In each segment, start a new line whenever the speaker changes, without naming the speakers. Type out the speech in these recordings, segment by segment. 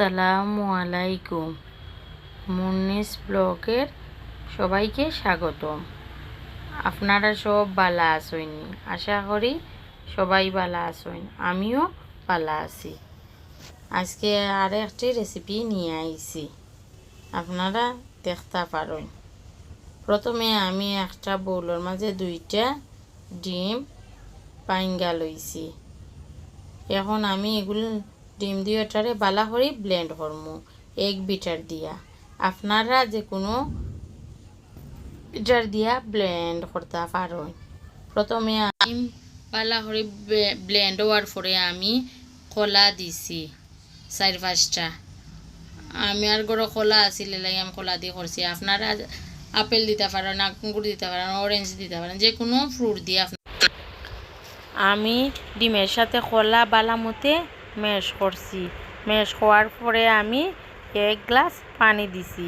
আসসালামু আলাইকুম। মুন্নিস ব্লগের সবাইকে স্বাগতম। আপনারা সব ভালো আছেন? আশা করি সবাই ভালো আছেন, আমিও ভালো আছি। আজকে আর একটি রেসিপি নিয়ে আইছি, আপনারা দেখতে পারেন। প্রথমে আমি একটা বোলের মাঝে 2টা ডিম পাইঙ্গা লইছি। এখন আমি এগুলো ডিম দুইটারে বালা করে ব্লেন্ড করবো এক বিটার দিয়া। আপনারা যে কোনো বিটার দিয়া ব্লেন্ড করতে পারেন। প্রথমে আমি বালা করে ব্লেন্ড হওয়ার পরে আমি কলা দিছি 4-5টা। আমি আর গরো কলা আসলে লাগে আমি কলা দিয়ে করছি। আপনারা আপেল দিতে পারেন, আঙ্গুর দিতে পারেন, অরেঞ্জ দিতে পারেন, যে কোনো ফ্রুট দিয়ে। আমি ডিমের সাথে কলা বালা মতে ম্যাশ করছি। ম্যাশ হওয়ার পরে আমি 1 গ্লাস পানি দিছি,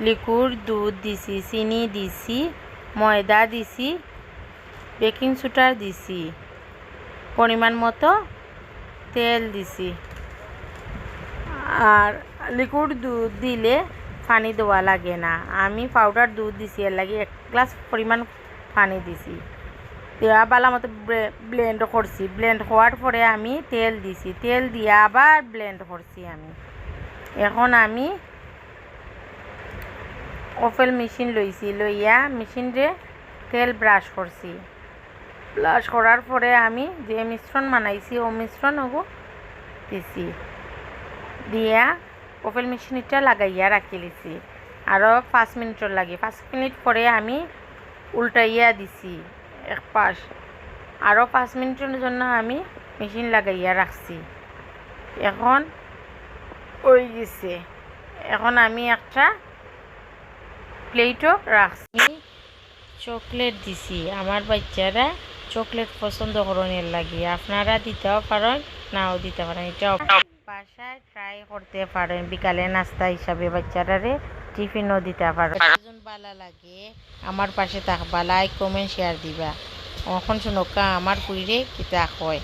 লিকুইড দুধ দিছি, চিনি দিছি, ময়দা দিছি, বেকিং সোডা দিছি, পরিমাণ মতো তেল দিছি। আর লিকুইড দুধ দিলে পানি দেওয়া লাগে না, আমি পাউডার দুধ দিছি, এর লাগে 1 গ্লাস পরিমাণ পানি দিছি। দেওয়া বালা মতো ব্লেন্ড করছি। ব্লেন্ড হওয়ার পরে আমি তেল দিছি, তেল দিয়ে আবার ব্লেন্ড করছি আমি। এখন আমি ওফেল মেশিন লইছি, লইয়া মেশিনরে তেল ব্রাশ করছি। ব্রাশ করার পরে আমি যে মিশ্রণ বানাইছি ও মিশ্রণ ওগো দিছি, দিয়া ওফেল মেশিনটা লাগাইয়া রাখি লিছি। আরও 5 মিনিটর লাগে। 5 মিনিট পরে আমি উল্টাইয়া দিছি এক পাশ। আরও 5 মিনিটের জন্য আমি মেশিন লাগাইয়া রাখছি। এখন হয়ে গেছে। এখন আমি একটা প্লেটও রাখছি। চকলেট দিছি, আমার বাচ্চারা চকলেট পছন্দ করার লাগে। আপনারা দিতেও পারেন, নাও দিতে পারেন। এটাও বাসায় ট্রাই করতে পারেন, বিকালে নাস্তা হিসাবে বাচ্চারারে টিফিনও দিতে পারেন। যদি ভালো লাগে আমার পাশে থাকবা, লাইক কমেন্ট শেয়ার দিবা। এখন শুনকা আমার পুইরে কিতা হয়।